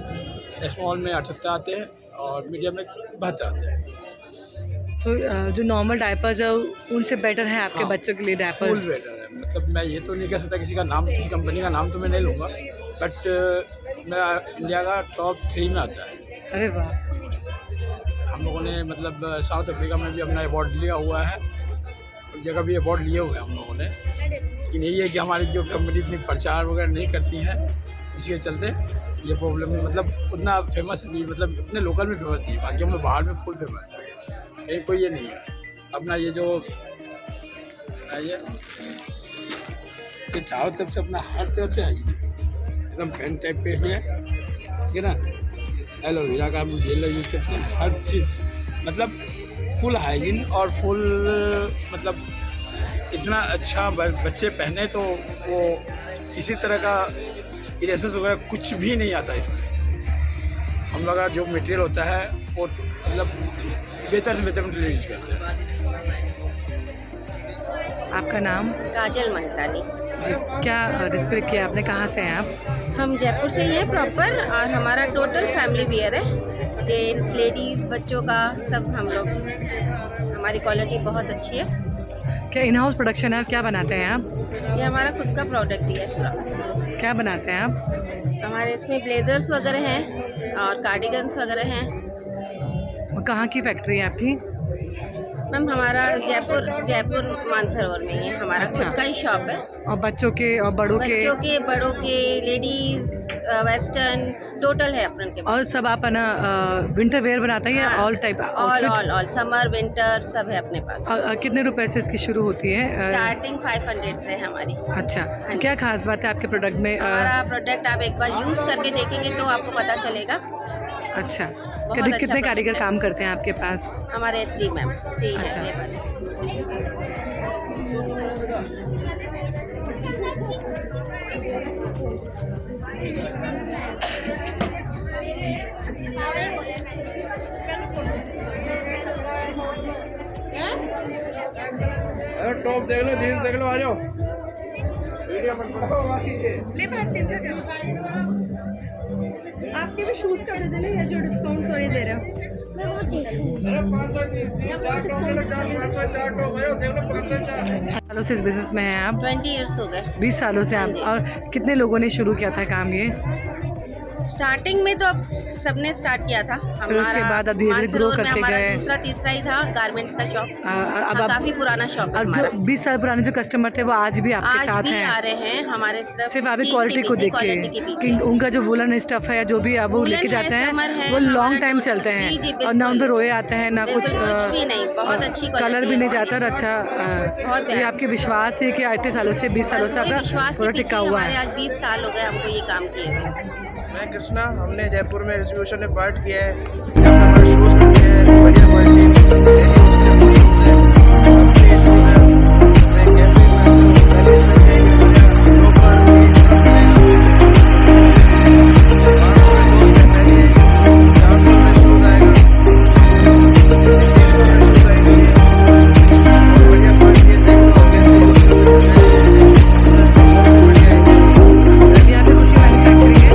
स्मॉल में 78 आते हैं और मीडियम में 72 आते हैं। तो जो नॉर्मल डायपर्स है उनसे बेटर है आपके हाँ, बच्चों के लिए फुल डायपर्स? बेटर है। मतलब मैं ये तो नहीं कह सकता किसी का नाम, किसी कंपनी का नाम तो मैं नहीं लूँगा, बट मेरा इंडिया का टॉप 3 में आता है। अरे वाह। हम लोगों ने मतलब साउथ अफ्रीका में भी अपना अवार्ड लिया हुआ है, उस जगह भी अवार्ड लिए हुए हैं हम लोगों ने। लेकिन यही है कि हमारी जो कंपनी इतनी प्रचार वगैरह नहीं करती है, इसके चलते ये प्रॉब्लम मतलब उतना फेमस नहीं, मतलब अपने लोकल में फेमस नहीं है। बाकी हम लोग बाहर में फुल फेमस है, कहीं कोई ये नहीं है। अपना ये जो ये चारों तरफ से अपना हर तरफ से है, एकदम पेन टाइप पे ही है, ठीक है ना। एलोवेरा का हम जेल यूज़ करते हैं, हर चीज़ मतलब फुल हाइजीन और फुल मतलब इतना अच्छा बच्चे पहने तो वो किसी तरह का इरेसेस वगैरह कुछ भी नहीं आता इसमें। हम लोग का जो मटेरियल होता है वो मतलब बेहतर से बेहतर मटेरियल यूज़ करते हैं। आपका नाम? काजल मंगतानी जी, क्या डिस्प्ले किया आपने, कहाँ से हैं आप? हम जयपुर से ही हैं प्रॉपर, और हमारा टोटल फैमिली वियर है, जेंट्स लेडीज़ बच्चों का सब। हम लोग, हमारी क्वालिटी बहुत अच्छी है। क्या इन हाउस प्रोडक्शन है? क्या बनाते हैं आप? ये हमारा खुद का प्रोडक्ट ही है पूरा। क्या बनाते हैं आप? हमारे इसमें ब्लेजर्स वगैरह हैं और कार्डिगन्स वगैरह हैं। और कहाँ की फैक्ट्री है आपकी? मैम हमारा जयपुर मानसरोवर में ही है, हमारा अच्छा। खुद का ही शॉप है। और बच्चों के और बड़ों बड़ों के लेडीज़ वेस्टर्न टोटल है अपन के। और सब आप है ना विंटर वेयर बनाते हैं या हाँ, all type all summer winter सब है अपने पास। और कितने रुपए से इसकी शुरू होती है? स्टार्टिंग 500 से है हमारी। अच्छा, तो क्या खास बात है आपके प्रोडक्ट में? हमारा प्रोडक्ट आप एक बार यूज़ करके देखेंगे तो आपको पता चलेगा। अच्छा, अच्छा कितने कारीगर काम करते हैं आपके पास? हमारे 3 अच्छा। है लेबर। टॉप देख लो, जीन्स देख लो, आ जाओ। आपके भी शूज़ कर देते ना, ये जो डिस्काउंट सॉरी दे रहे हो। सालों से इस बिजनेस में हैं आप? 20 ईयर्स हो गए। 20 सालों से आप। और कितने लोगों ने शुरू किया था काम ये? स्टार्टिंग में तो अब सबने स्टार्ट किया था, फिर उसके बाद अब धीरे-धीरे ग्रो मानसरोवर में करके हमारा गए। दूसरा तीसरा ही था गारमेंट्स का शॉप। अब आप काफ़ी पुराना शॉप है और हमारा। जो 20 साल पुराने जो कस्टमर थे वो आज भी आपके आज साथ भी आ हैं? रहे हैं हमारे सिर्फ आप चीज़ क्वालिटी को देख क्वालिटी के के पीछे। कि उनका जो वुलन स्टफ है या जो भी वो वुलन लेके है, जाते हैं समर है, वो लॉन्ग हमारा टाइम टोटल- चलते जी, हैं जी, और ना उन पे बिल्कुल। रोए आते हैं ना कुछ कुछ भी नहीं, बहुत अच्छी कलर क्वालिटी भी है नहीं हमारी। जाता। और अच्छा बहुत तो ये प्यारी। आपके विश्वास है कि इतने सालों से 20 सालों से वही आपका विश्वास पूरा के टिका पीछे हुआ हमारे है। आज 20 साल हो गए हमको ये काम किए हुए। मैं कृष्णा, हमने जयपुर में डिस्ट्रीब्यूशन में पार्ट किया है। यहाँ पे हमारे शूज़ मिलते हैं, बढ़िया क्वालिटी, डेली यूज़ के लिए बहुत होते हैं। अपने शूज़ हैं, अपने कैफे में पहले में जाएंगे, बढ़िया लोकर जीन्स सब मिलेगा। 500 में शूज़ में पहले आएगी, 400 में शूज़ आएगा, 300 में शूज़ आएंगे। बहुत बढ़िया क्वालिटी है, देख लो कैसे यूज़ कर सकते हैं। बहुत बढ़िया है। यहाँ पे खुद की मैन्युफैक्चरिंग है?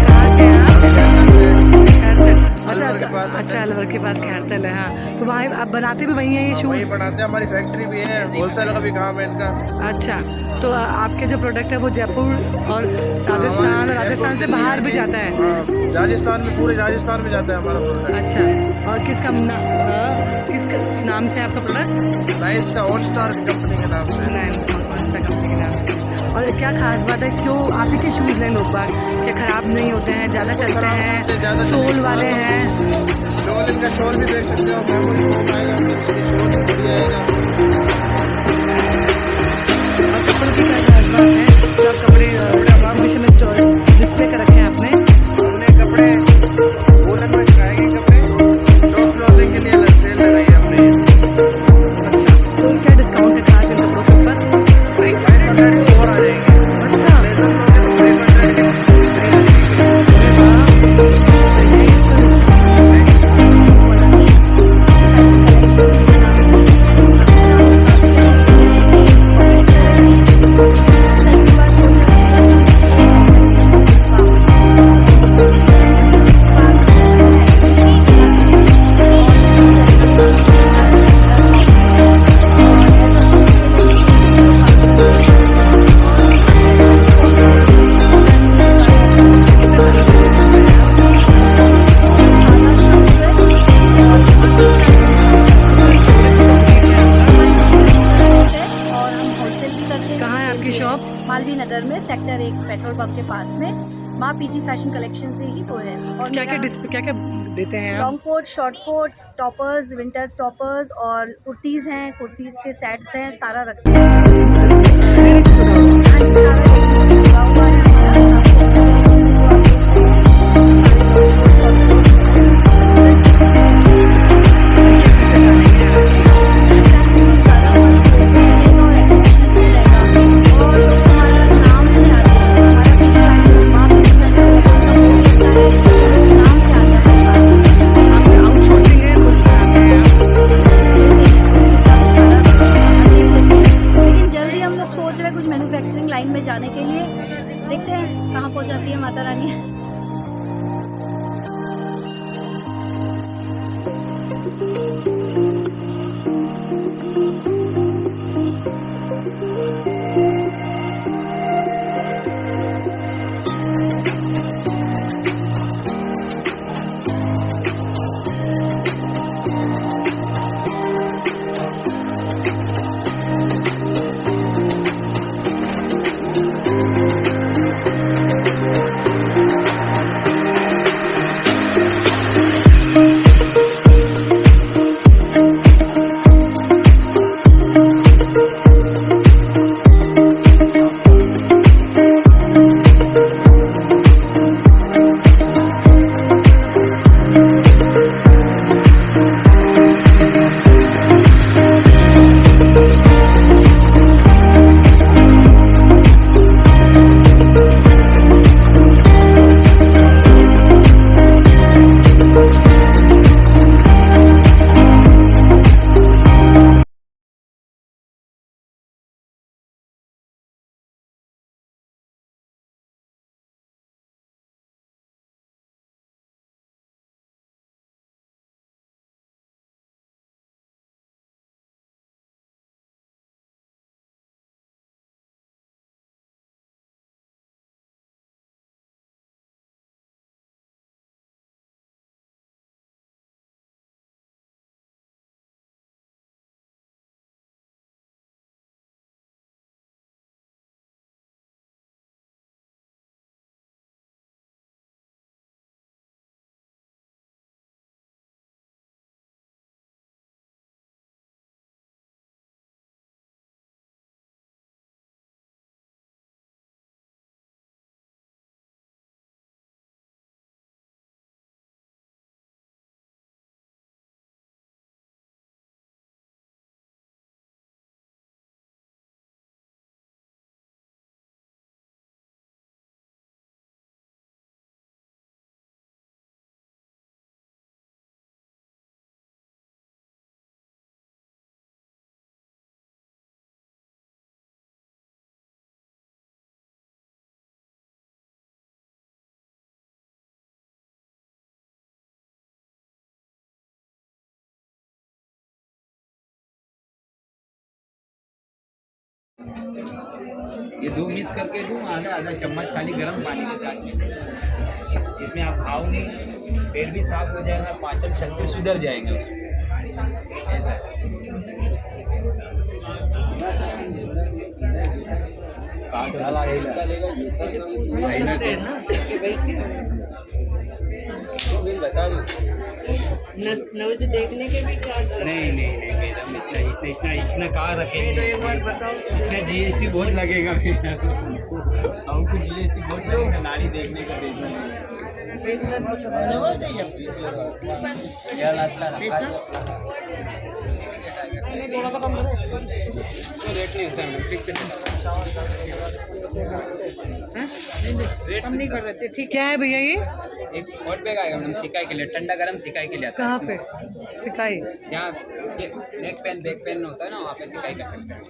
कहाँ से हैं आप? अच्छा, अलवर के पास खैरतल है। हाँ, तो वहाँ आप बनाते भी वहीं हैं ये वही शूज़? बनाते हैं, हमारी फैक्ट्री भी है, होलसेल का भी काम है इनका। अच्छा, तो आपके जो प्रोडक्ट है वो जयपुर और राजस्थान से बाहर भी जाता है? हाँ, राजस्थान में, पूरे राजस्थान में जाता है हमारा प्रोडक्ट। अच्छा, और किस नाम से आपका प्रोडक्ट? नाइस का ऑन स्टार कंपनी के नाम से। कंपनी के नाम से। और क्या खास बात है, क्यों आप ही के शूज़ लें लोग बाग? क्या ख़राब नहीं होते हैं, ज़्यादा चलते हैं, सोल वाले हैं? शोल, इनका शोल भी देख सकते हो, मेमोरी फोम आएगा, इसकी शोल भी बढ़िया आएगा। और कपड़ों की क्या खास बात है जो आप कपड़े एग्जीबिशन में स्टोर डिस्प्ले कर रखे हैं आपने? हमने कपड़े वोलन में दिखाएंगे, कपड़े शॉप क्लोजिंग के लिए अलग सेल लगाई है हमने। अच्छा, तो क्या डिस्काउंट है खास इन कपड़ों के ऊपर? 500 के और आ जाएंगे। अच्छा, ब्लेजर लोगे तो 500 के फ्री आ जाएंगे। पास में माँ पीजी फैशन कलेक्शन से ही वो है। और क्या क्या देते हैं आप? Long coat, short coat, toppers, winter toppers और कुर्तीज़ हैं, कुर्तीज़ के सेट्स हैं, सारा रखते हैं। हाँ जी, सारा लेडीज़ से जुड़ा हुआ है हमारा, काफ़ी अच्छा कलेक्शन है जो आप देख रहे हैं। सारे long coat, short manufacturing line में जाने के लिए। देखते हैं कहाँ पहुँच जाती है माता रानी। ये 2 मिक्स करके दूँ, आधा चम्मच खाली गर्म पानी के साथ में, इसमें आप खाओगे पेट भी साफ हो जाएगा, पाचन शक्ति सुधर जाएगी उसमें। ऐसा बता दूँ नवज देखने के भी चार्ज? नहीं मैडम, इतना कहाँ रखेंगे? तो एक बार बताओ। इतना GST बहुत लगेगा हमको, GST बहुत लगेगा, नारी देखने का पैसा थोड़ा सा कम करो। रेट नहीं होता है, फिक्स रेट हम नहीं कर रहे थे। ठीक क्या है भैया ये? एक हॉट बैग आएगा मैडम, सिकाई के लिए, ठंडा गरम सिकाई के लिए आता है। कहाँ पे सिकाई? जहाँ नेक पेन बैक पेन होता है ना, वहाँ पे सिकाई कर सकते हैं।